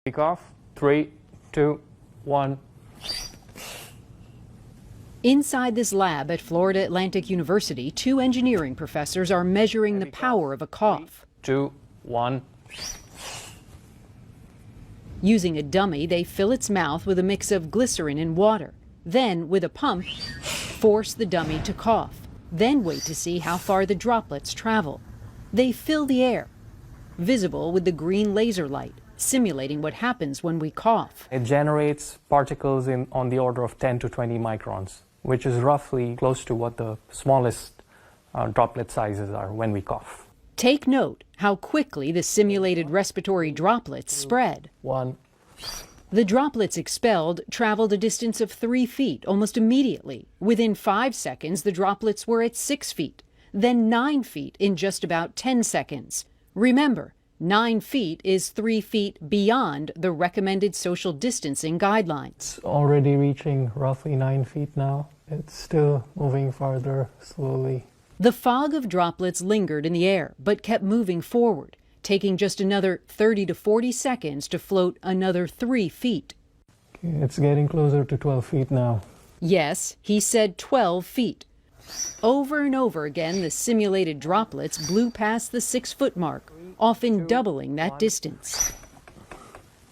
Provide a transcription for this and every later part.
Take off. 3, 2, 1. Inside this lab at Florida Atlantic University, 2 engineering professors are measuring the power of a cough. 2, 1. Using a dummy, they fill its mouth with a mix of glycerin and water. Then, with a pump, force the dummy to cough. Then wait to see how far the droplets travel. They fill the air, visible with the green laser light, simulating what happens when we cough. It generates particles on the order of 10 to 20 microns, which is roughly close to what the smallest droplet sizes are when we cough. Take note how quickly the simulated respiratory droplets spread. 1. The droplets expelled traveled a distance of 3 feet almost immediately. Within 5 seconds, the droplets were at 6 feet, then 9 feet in just about 10 seconds. Remember, 9 feet is 3 feet beyond the recommended social distancing guidelines. It's already reaching roughly 9 feet now. It's still moving farther slowly. The fog of droplets lingered in the air, but kept moving forward, taking just another 30 to 40 seconds to float another 3 feet. Okay, it's getting closer to 12 feet now. Yes, he said 12 feet. Over and over again, the simulated droplets blew past the 6-foot mark, often doubling that distance.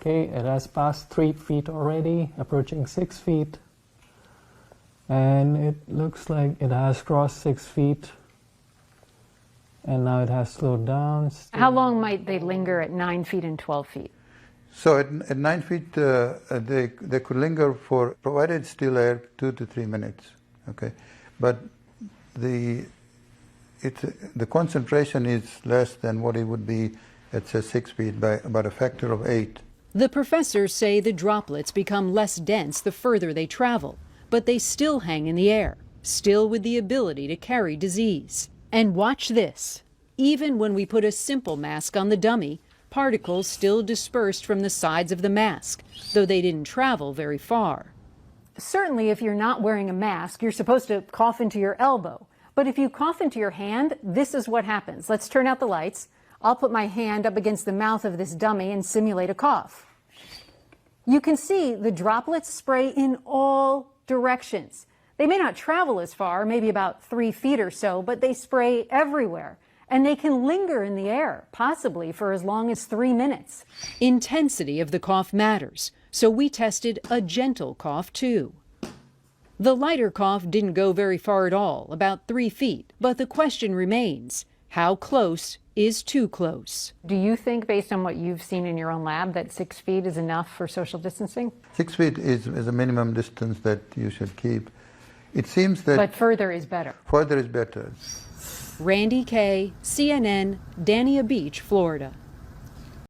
Okay, it has passed 3 feet already, approaching 6 feet. And it looks like it has crossed 6 feet. And now it has slowed down. How long might they linger at 9 feet and 12 feet? So at 9 feet, they could linger for, provided still air, 2 to 3 minutes. Okay, but the concentration is less than what it would be at say 6 feet by about a factor of 8. The professors say the droplets become less dense the further they travel, but they still hang in the air, still with the ability to carry disease. And watch this. Even when we put a simple mask on the dummy, particles still dispersed from the sides of the mask, though they didn't travel very far. Certainly, if you're not wearing a mask, you're supposed to cough into your elbow. But if you cough into your hand, this is what happens. Let's turn out the lights. I'll put my hand up against the mouth of this dummy and simulate a cough. You can see the droplets spray in all directions. They may not travel as far, maybe about 3 feet or so, but they spray everywhere. And they can linger in the air, possibly for as long as 3 minutes. Intensity of the cough matters, so we tested a gentle cough too. The lighter cough didn't go very far at all, about 3 feet, but the question remains, how close is too close? Do you think, based on what you've seen in your own lab, that 6 feet is enough for social distancing? 6 feet is a minimum distance that you should keep. It seems that... But further is better. Further is better. Randy Kay, CNN, Dania Beach, Florida.